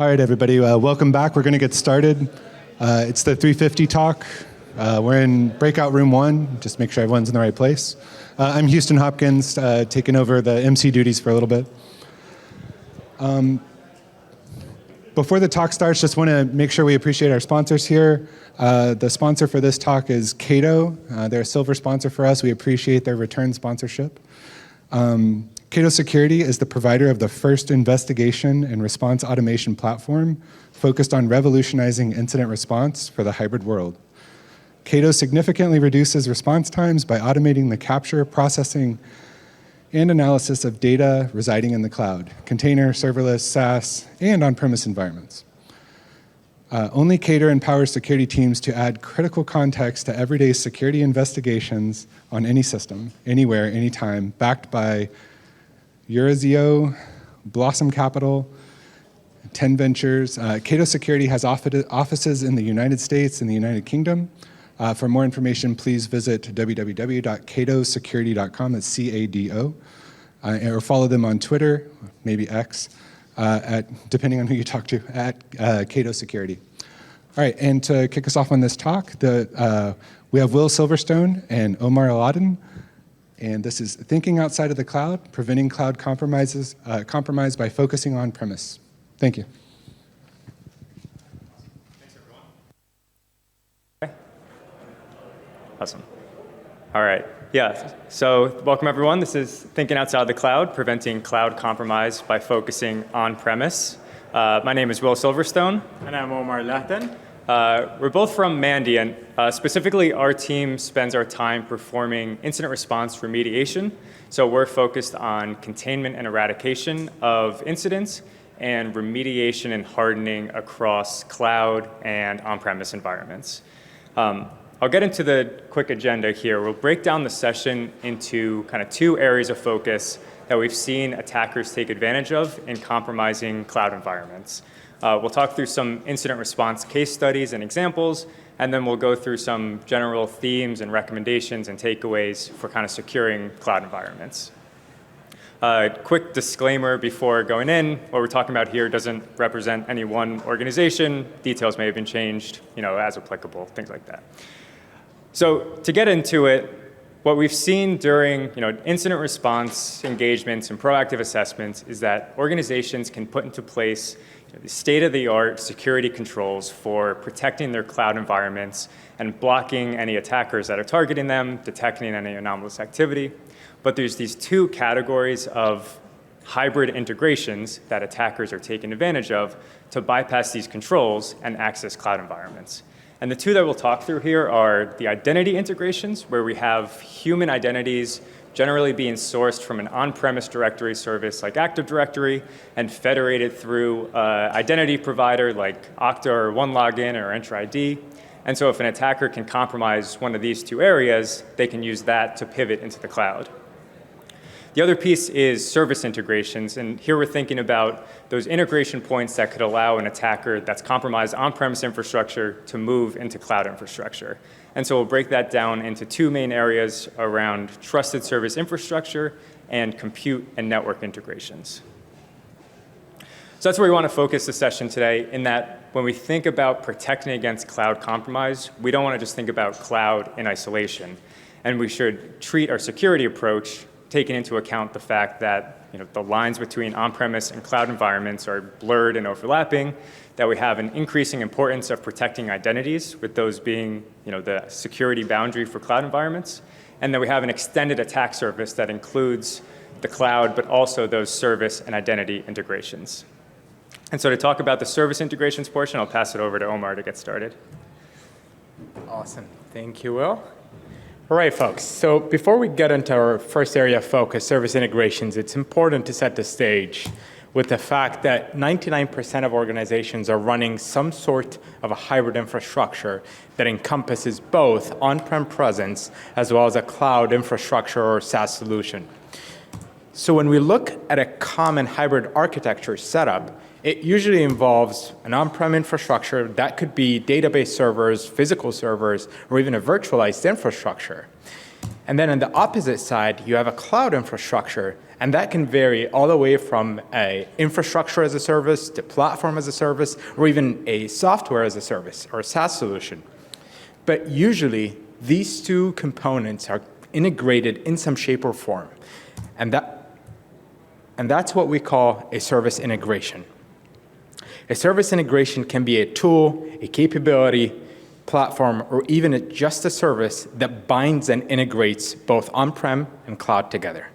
All right, everybody, welcome back. We're going to get started. It's the 350 talk. We're in breakout room 1. Just make sure everyone's in the right place. I'm Houston Hopkins, taking over the MC duties for a little bit. Before the talk starts, just want to make sure we appreciate our sponsors here. The sponsor for this talk is Cato. They're a silver sponsor for us. We appreciate their return sponsorship. Cato Security is the provider of the first investigation and response automation platform focused on revolutionizing incident response for the hybrid world. Cato significantly reduces response times by automating the capture, processing, and analysis of data residing in the cloud, container, serverless, SaaS, and on-premise environments. Only Cato empowers security teams to add critical context to everyday security investigations on any system, anywhere, anytime, backed by Eurazeo, Blossom Capital, 10 Ventures. Cato Security has offices in the United States and the United Kingdom. For more information, please visit www.catosecurity.com, that's C-A-D-O, or follow them on Twitter, maybe X, depending on who you talk to, at Cato Security. All right, and to kick us off on this talk, we have Will Silverstone and Omar ElAhdan. And this is Thinking Outside of the Cloud, Preventing Cloud Compromise by Focusing on Premise. Thank you. Thanks, everyone. Okay. Awesome. All right. Yeah, so welcome, everyone. This is Thinking Outside of the Cloud, Preventing Cloud Compromise by Focusing on Premise. My name is Will Silverstone. And I'm Omar ElAhdan. We're both from Mandiant. Specifically, our team spends our time performing incident response remediation. So we're focused on containment and eradication of incidents and remediation and hardening across cloud and on-premise environments. I'll get into the quick agenda here. We'll break down the session into kind of 2 areas of focus that we've seen attackers take advantage of in compromising cloud environments. We'll talk through some incident response case studies and examples, and then we'll go through some general themes and recommendations and takeaways for kind of securing cloud environments. Quick disclaimer before going in, what we're talking about here doesn't represent any one organization. Details may have been changed, as applicable, things like that. So to get into it, what we've seen during incident response engagements and proactive assessments is that organizations can put into place the state-of-the-art security controls for protecting their cloud environments and blocking any attackers that are targeting them, detecting any anomalous activity. But there's these 2 categories of hybrid integrations that attackers are taking advantage of to bypass these controls and access cloud environments. And the 2 that we'll talk through here are the identity integrations, where we have human identities generally being sourced from an on-premise directory service like Active Directory and federated through an identity provider like Okta or OneLogin or Entra ID. And so if an attacker can compromise one of these 2 areas, they can use that to pivot into the cloud. The other piece is service integrations, and here we're thinking about those integration points that could allow an attacker that's compromised on-premise infrastructure to move into cloud infrastructure. And so we'll break that down into 2 main areas around trusted service infrastructure and compute and network integrations. So that's where we want to focus the session today, in that when we think about protecting against cloud compromise, we don't want to just think about cloud in isolation. And we should treat our security approach taking into account the fact that the lines between on-premise and cloud environments are blurred and overlapping, that we have an increasing importance of protecting identities, with those being the security boundary for cloud environments, and that we have an extended attack surface that includes the cloud, but also those service and identity integrations. And so to talk about the service integrations portion, I'll pass it over to Omar to get started. Awesome. Thank you, Will. All right, folks. So before we get into our first area of focus, service integrations, it's important to set the stage with the fact that 99% of organizations are running some sort of a hybrid infrastructure that encompasses both on-prem presence as well as a cloud infrastructure or SaaS solution. So when we look at a common hybrid architecture setup, it usually involves an on-prem infrastructure that could be database servers, physical servers, or even a virtualized infrastructure. And then on the opposite side, you have a cloud infrastructure, And that can vary all the way from a infrastructure as a service to platform as a service, or even a software as a service or a SaaS solution. But usually, these two components are integrated in some shape or form. And that's what we call a service integration. A service integration can be a tool, a capability, platform, or even just a service that binds and integrates both on-prem and cloud together.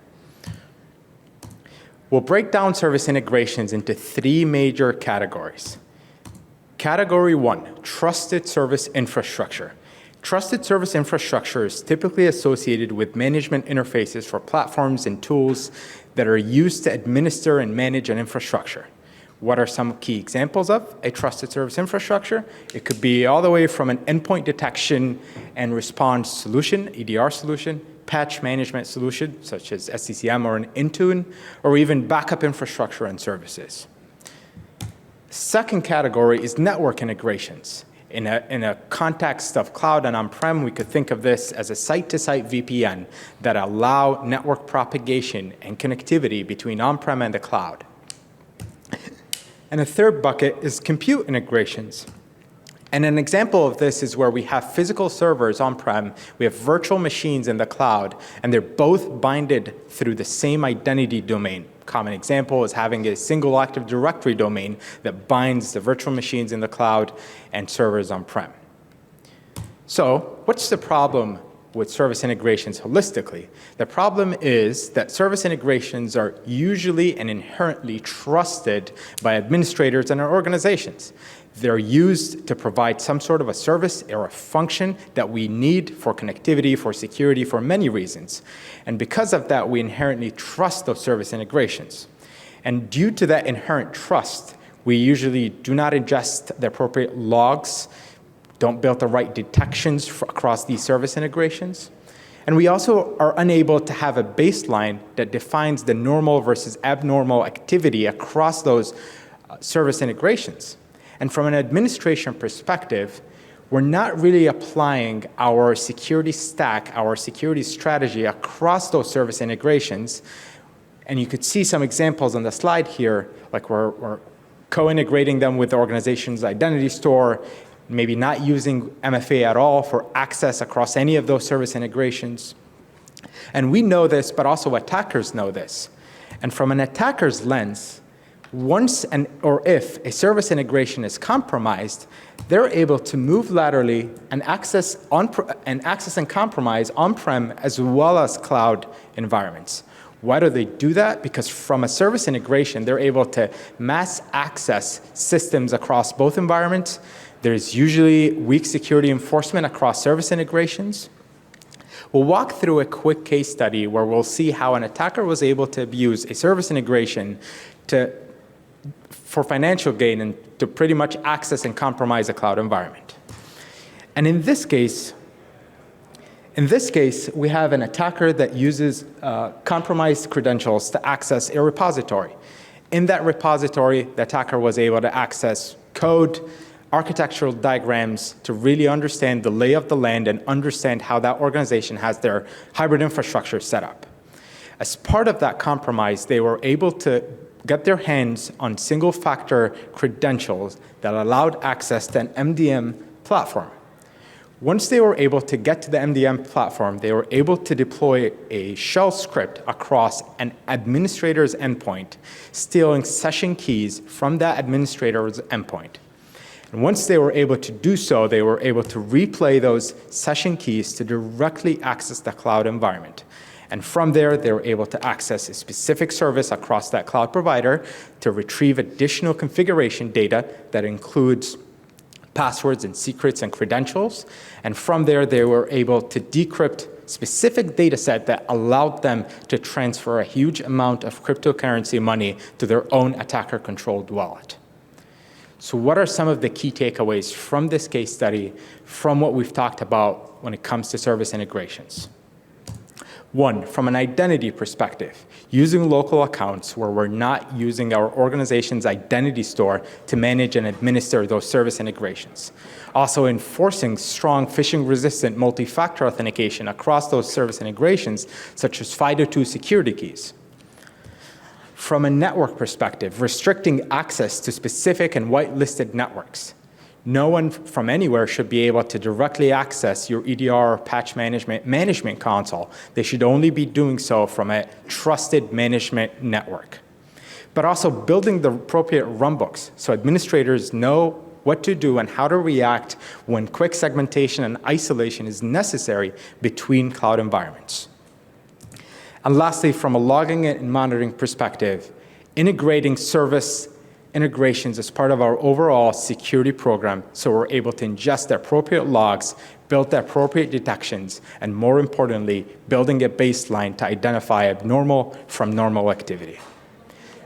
We'll break down service integrations into three major categories. Category 1, trusted service infrastructure. Trusted service infrastructure is typically associated with management interfaces for platforms and tools that are used to administer and manage an infrastructure. What are some key examples of a trusted service infrastructure? It could be all the way from an endpoint detection and response solution, EDR solution, patch management solution, such as SCCM or an Intune, or even backup infrastructure and services. Second category is network integrations. In a context of cloud and on-prem, we could think of this as a site-to-site VPN that allow network propagation and connectivity between on-prem and the cloud. And a third bucket is compute integrations. And an example of this is where we have physical servers on-prem, we have virtual machines in the cloud, and they're both binded through the same identity domain. Common example is having a single Active Directory domain that binds the virtual machines in the cloud and servers on-prem. So what's the problem with service integrations holistically? The problem is that service integrations are usually and inherently trusted by administrators and organizations. They're used to provide some sort of a service or a function that we need for connectivity, for security, for many reasons. And because of that, we inherently trust those service integrations. And due to that inherent trust, we usually do not ingest the appropriate logs, don't build the right detections across these service integrations. And we also are unable to have a baseline that defines the normal versus abnormal activity across those service integrations. And from an administration perspective, we're not really applying our security stack, our security strategy across those service integrations. And you could see some examples on the slide here, like we're co-integrating them with the organization's identity store, maybe not using MFA at all for access across any of those service integrations. And we know this, but also attackers know this. And from an attacker's lens, once or if a service integration is compromised, they're able to move laterally and access and compromise on-prem as well as cloud environments. Why do they do that? Because from a service integration, they're able to mass access systems across both environments. There's usually weak security enforcement across service integrations. We'll walk through a quick case study where we'll see how an attacker was able to abuse a service integration for financial gain and to pretty much access and compromise a cloud environment. And in this case, we have an attacker that uses compromised credentials to access a repository. In that repository, the attacker was able to access code, architectural diagrams to really understand the lay of the land and understand how that organization has their hybrid infrastructure set up. As part of that compromise, they were able to get their hands on single-factor credentials that allowed access to an MDM platform. Once they were able to get to the MDM platform, they were able to deploy a shell script across an administrator's endpoint, stealing session keys from that administrator's endpoint. And once they were able to do so, they were able to replay those session keys to directly access the cloud environment. And from there, they were able to access a specific service across that cloud provider to retrieve additional configuration data that includes passwords and secrets and credentials. And from there, they were able to decrypt specific data set that allowed them to transfer a huge amount of cryptocurrency money to their own attacker-controlled wallet. So what are some of the key takeaways from this case study, from what we've talked about when it comes to service integrations? One, from an identity perspective, using local accounts where we're not using our organization's identity store to manage and administer those service integrations. Also enforcing strong phishing-resistant multi-factor authentication across those service integrations, such as FIDO2 security keys. From a network perspective, restricting access to specific and whitelisted networks. No one from anywhere should be able to directly access your EDR patch management console. They should only be doing so from a trusted management network. But also building the appropriate runbooks so administrators know what to do and how to react when quick segmentation and isolation is necessary between cloud environments. And lastly, from a logging and monitoring perspective, integrating service integrations as part of our overall security program so we're able to ingest the appropriate logs, build the appropriate detections, and more importantly, building a baseline to identify abnormal from normal activity.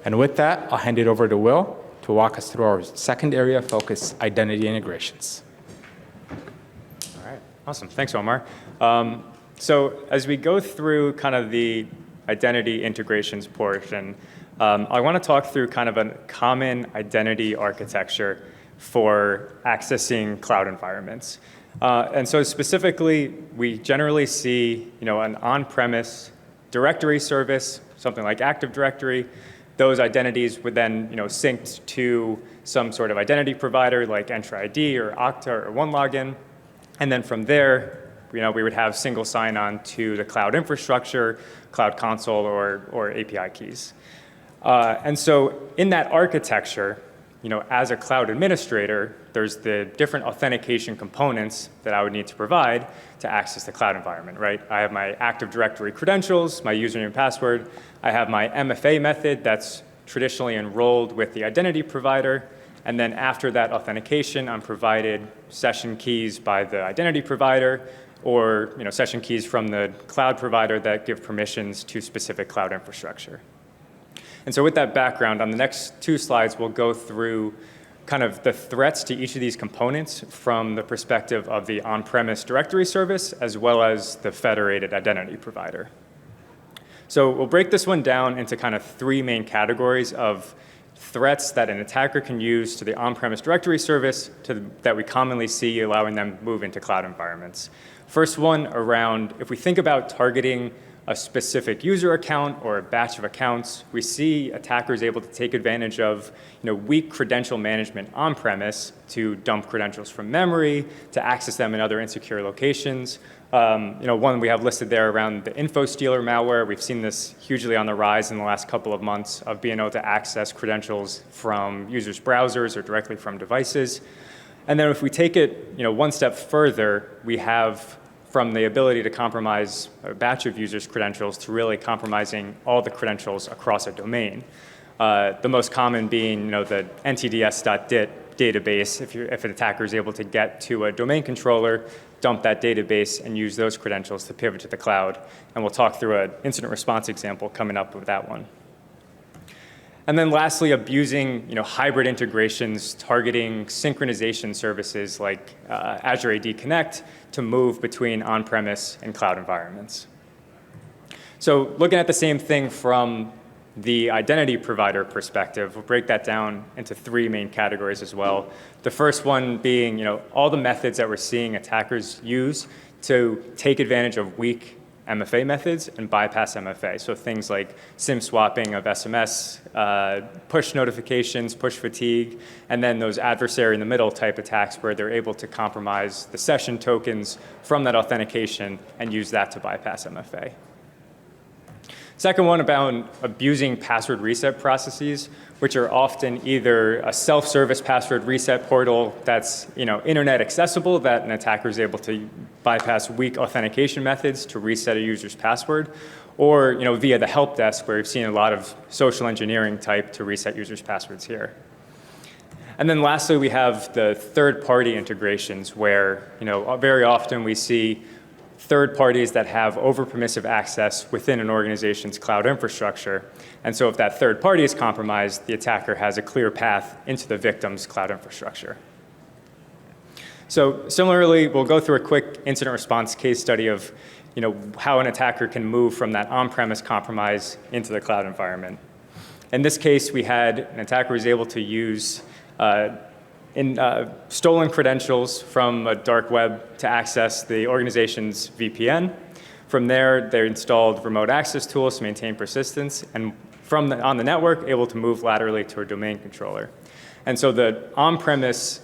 And with that, I'll hand it over to Will to walk us through our second area of focus, identity integrations. All right, awesome. Thanks, Omar. So as we go through kind of the identity integrations portion, I want to talk through kind of a common identity architecture for accessing cloud environments. And so specifically, we generally see an on-premise directory service, something like Active Directory. Those identities would then synced to some sort of identity provider like Entra ID or Okta or OneLogin. And then from there, we would have single sign-on to the cloud infrastructure, cloud console, or API keys. And so in that architecture, as a cloud administrator, there's the different authentication components that I would need to provide to access the cloud environment, right? I have my Active Directory credentials, my username and password. I have my MFA method that's traditionally enrolled with the identity provider. And then after that authentication, I'm provided session keys by the identity provider or session keys from the cloud provider that give permissions to specific cloud infrastructure. And so with that background, on the next two slides, we'll go through kind of the threats to each of these components from the perspective of the on-premise directory service as well as the federated identity provider. So we'll break this one down into kind of three main categories of threats that an attacker can use to the on-premise directory service that we commonly see allowing them to move into cloud environments. First one around, if we think about targeting a specific user account or a batch of accounts, we see attackers able to take advantage of weak credential management on-premise to dump credentials from memory, to access them in other insecure locations. One we have listed there around the info stealer malware. We've seen this hugely on the rise in the last couple of months of being able to access credentials from users' browsers or directly from devices. And then if we take it one step further, we have from the ability to compromise a batch of users' credentials to really compromising all the credentials across a domain. The most common being the ntds.dit database. If an attacker is able to get to a domain controller, dump that database, and use those credentials to pivot to the cloud. And we'll talk through an incident response example coming up with that one. And then lastly, abusing hybrid integrations, targeting synchronization services like Azure AD Connect to move between on-premise and cloud environments. So looking at the same thing from the identity provider perspective, we'll break that down into three main categories as well. The first one being all the methods that we're seeing attackers use to take advantage of weak MFA methods and bypass MFA. So things like SIM swapping of SMS, push notifications, push fatigue, and then those adversary in the middle type attacks where they're able to compromise the session tokens from that authentication and use that to bypass MFA. Second one about abusing password reset processes, which are often either a self-service password reset portal that's internet accessible that an attacker is able to bypass weak authentication methods to reset a user's password, or via the help desk where we've seen a lot of social engineering type to reset users' passwords here. And then lastly, we have the third-party integrations where very often we see third parties that have over-permissive access within an organization's cloud infrastructure. And so if that third party is compromised, the attacker has a clear path into the victim's cloud infrastructure. So similarly, we'll go through a quick incident response case study of how an attacker can move from that on-premise compromise into the cloud environment. In this case, we had an attacker who was able to use stolen credentials from a dark web to access the organization's VPN. From there, they installed remote access tools to maintain persistence. And on the network, able to move laterally to a domain controller. And so the on-premise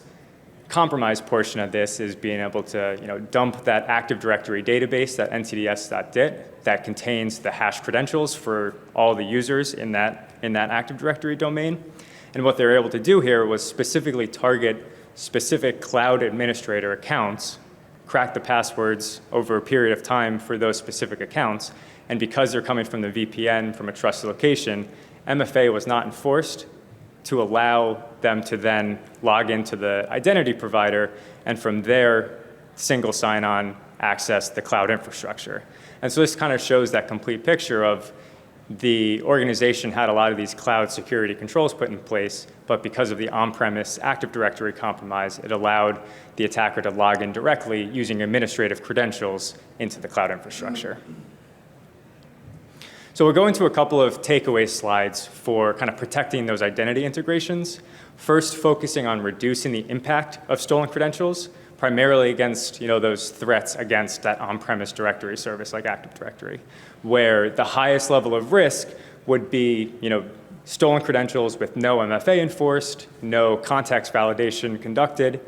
compromise portion of this is being able to dump that Active Directory database, that ntds.dit, that contains the hash credentials for all the users in that Active Directory domain. And what they're able to do here was specifically target specific cloud administrator accounts, crack the passwords over a period of time for those specific accounts. And because they're coming from the VPN, from a trusted location, MFA was not enforced to allow them to then log into the identity provider and from there, single sign-on access the cloud infrastructure. And so this kind of shows that complete picture of the organization had a lot of these cloud security controls put in place, but because of the on-premise Active Directory compromise, it allowed the attacker to log in directly using administrative credentials into the cloud infrastructure. So we'll go into a couple of takeaway slides for kind of protecting those identity integrations. First, focusing on reducing the impact of stolen credentials, primarily against those threats against that on-premise directory service like Active Directory, where the highest level of risk would be stolen credentials with no MFA enforced, no context validation conducted,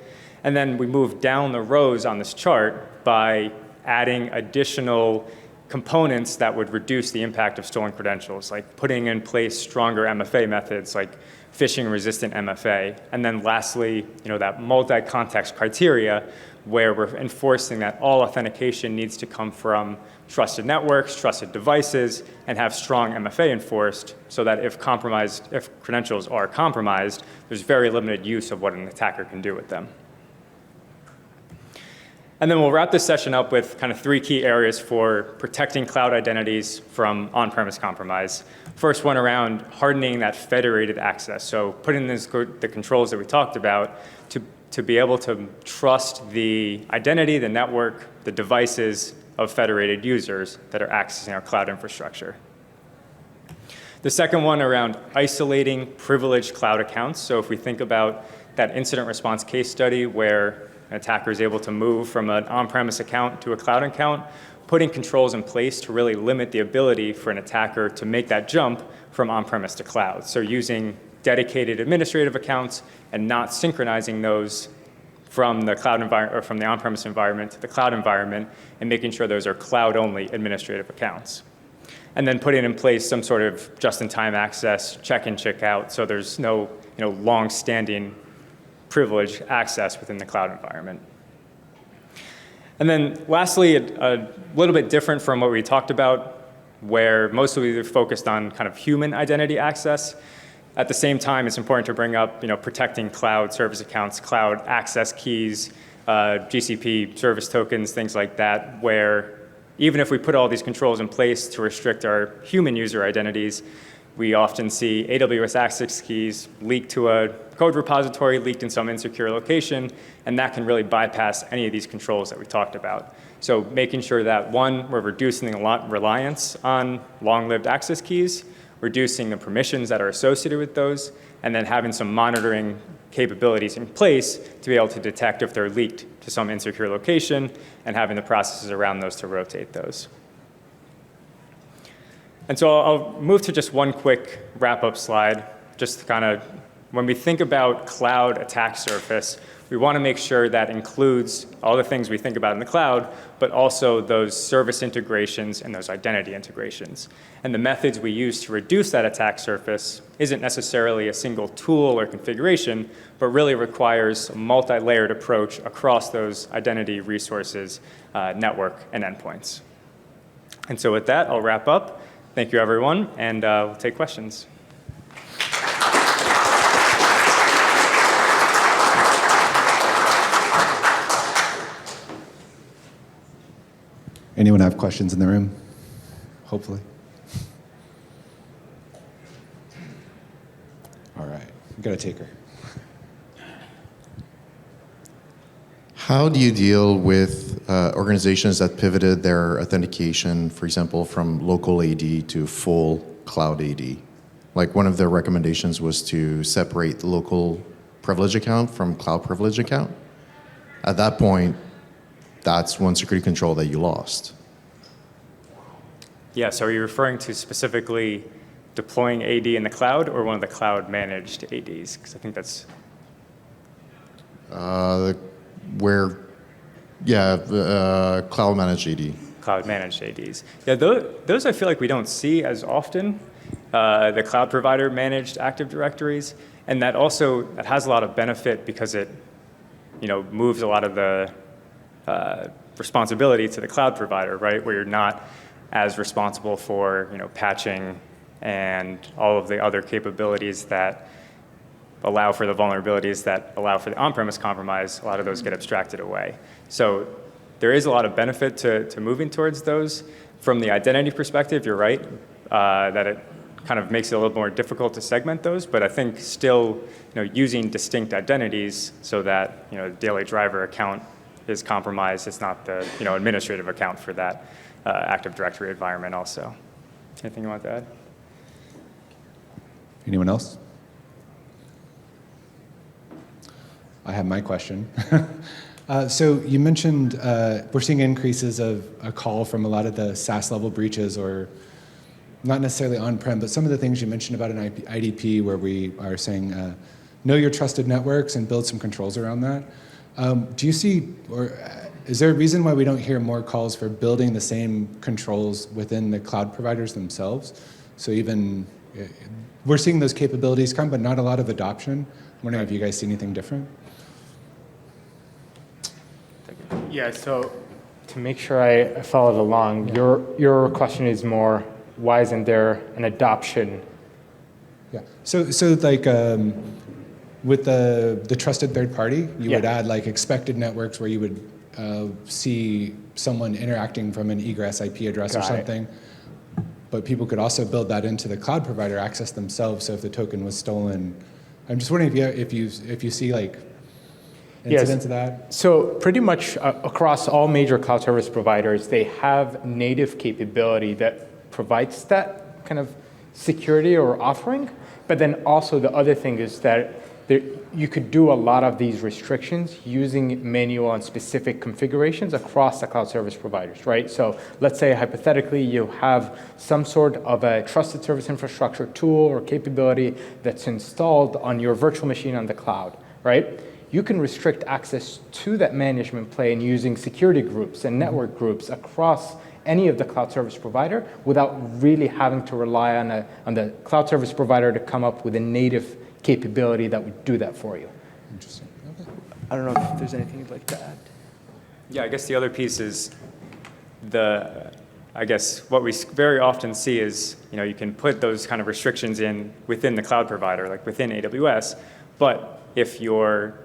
and then we move down the rows on this chart by adding additional components that would reduce the impact of stolen credentials, like putting in place stronger MFA methods like phishing-resistant MFA. And then lastly, that multi-context criteria where we're enforcing that all authentication needs to come from trusted networks, trusted devices, and have strong MFA enforced so that if credentials are compromised, there's very limited use of what an attacker can do with them. And then we'll wrap this session up with kind of 3 key areas for protecting cloud identities from on-premise compromise. First one around hardening that federated access. So putting the controls that we talked about to be able to trust the identity, the network, the devices of federated users that are accessing our cloud infrastructure. The second one around isolating privileged cloud accounts. So if we think about that incident response case study where an attacker is able to move from an on-premise account to a cloud account, putting controls in place to really limit the ability for an attacker to make that jump from on-premise to cloud. So using dedicated administrative accounts and not synchronizing those from the cloud environment or from the on-premise environment to the cloud environment and making sure those are cloud-only administrative accounts. And then putting in place some sort of just-in-time access, check-in, check-out, so there's no long-standing privileged access within the cloud environment. And then lastly, a little bit different from what we talked about, where mostly we're focused on kind of human identity access. At the same time, it's important to bring up protecting cloud service accounts, cloud access keys, GCP service tokens, things like that, where even if we put all these controls in place to restrict our human user identities, we often see AWS access keys leaked to a code repository, leaked in some insecure location, and that can really bypass any of these controls that we talked about. So making sure that, one, we're reducing the reliance on long-lived access keys, reducing the permissions that are associated with those, and then having some monitoring capabilities in place to be able to detect if they're leaked to some insecure location and having the processes around those to rotate those. And so I'll move to just one quick wrap-up slide, just to kind of, when we think about cloud attack surface, we want to make sure that includes all the things we think about in the cloud, but also those service integrations and those identity integrations. And the methods we use to reduce that attack surface isn't necessarily a single tool or configuration, but really requires a multi-layered approach across those identity resources, network, and endpoints. And so with that, I'll wrap up. Thank you, everyone, and we'll take questions. Anyone have questions in the room? Hopefully. All right, we got a taker. How do you deal with organizations that pivoted their authentication, for example, from local AD to full cloud AD? Like one of their recommendations was to separate the local privilege account from cloud privilege account. At that point, that's one security control that you lost. Yeah, so are you referring to specifically deploying AD in the cloud or one of the cloud-managed ADs? Because I think that's cloud managed AD. cloud-managed ADs. Yeah, those I feel like we don't see as often, the cloud provider-managed Active Directories, and that has a lot of benefit because it, moves a lot of the responsibility to the cloud provider, right? Where you're not as responsible for, patching and all of the other capabilities that allow for the vulnerabilities that allow for the on-premise compromise. A lot of those get abstracted away. So there is a lot of benefit to moving towards those. From the identity perspective, you're right, that it kind of makes it a little more difficult to segment those, but I think still, using distinct identities so that, daily driver account is compromised. It's not the, administrative account for that Active Directory environment also. Anything you want to add? Anyone else? I have my question. So you mentioned we're seeing increases of a call from a lot of the SaaS level breaches, or not necessarily on-prem, but some of the things you mentioned about an IDP where we are saying, know your trusted networks and build some controls around that. Do you see, or is there a reason why we don't hear more calls for building the same controls within the cloud providers themselves? So even, we're seeing those capabilities come, but not a lot of adoption. I'm wondering if you guys see anything different? Yeah, so to make sure I followed along, your question is more, why isn't there an adoption? Yeah, so like with the trusted third party, you would add like expected networks where you would see someone interacting from an egress IP address or something. But people could also build that into the cloud provider access themselves. So if the token was stolen, I'm just wondering if you see like incidents of that. So pretty much across all major cloud service providers, they have native capability that provides that kind of security or offering. But then also the other thing is that you could do a lot of these restrictions using manual and specific configurations across the cloud service providers, right? So let's say hypothetically you have some sort of a trusted service infrastructure tool or capability that's installed on your virtual machine on the cloud, right? You can restrict access to that management plane using security groups and network groups across any of the cloud service provider without really having to rely on the cloud service provider to come up with a native capability that would do that for you. Interesting. Okay. I don't know if there's anything you'd like to add. Yeah, I guess the other piece is I guess what we very often see is, you can put those kind of restrictions in within the cloud provider, like within AWS, but if your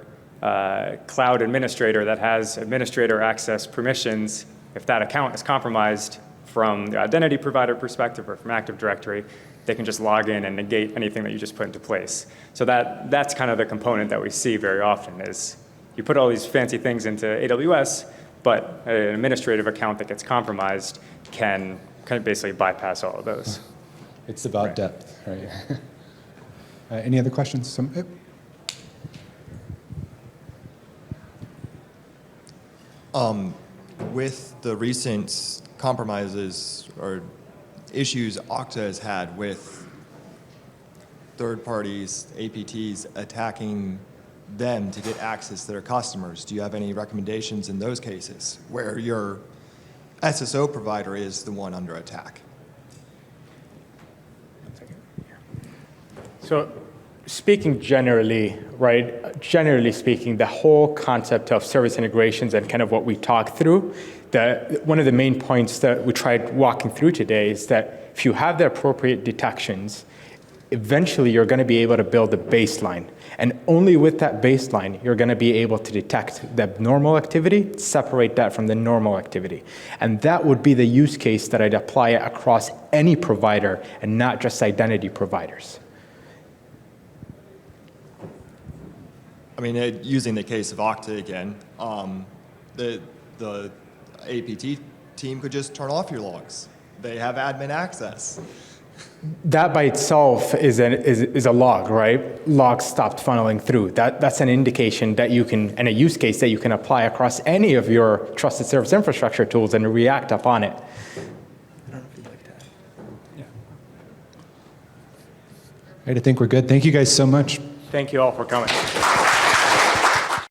cloud administrator that has administrator access permissions, if that account is compromised from the identity provider perspective or from Active Directory, they can just log in and negate anything that you just put into place. So that's kind of the component that we see very often is you put all these fancy things into AWS, but an administrative account that gets compromised can kind of basically bypass all of those. It's about depth, right? Any other questions? With the recent compromises or issues Okta has had with third parties, APTs, attacking them to get access to their customers, do you have any recommendations in those cases where your SSO provider is the one under attack? So speaking generally, right, generally speaking, the whole concept of service integrations and kind of what we talked through, one of the main points that we tried walking through today is that if you have the appropriate detections, eventually you're going to be able to build a baseline. And only with that baseline, you're going to be able to detect the abnormal activity, separate that from the normal activity. And that would be the use case that I'd apply across any provider and not just identity providers. I mean, using the case of Okta again, the APT team could just turn off your logs. They have admin access. That by itself is a log, right? Logs stopped funneling through. That's an indication that you can, and a use case that you can apply across any of your trusted service infrastructure tools and react upon it. I don't know if you'd like to add. right, I think we're good. Thank you guys so much. Thank you all for coming.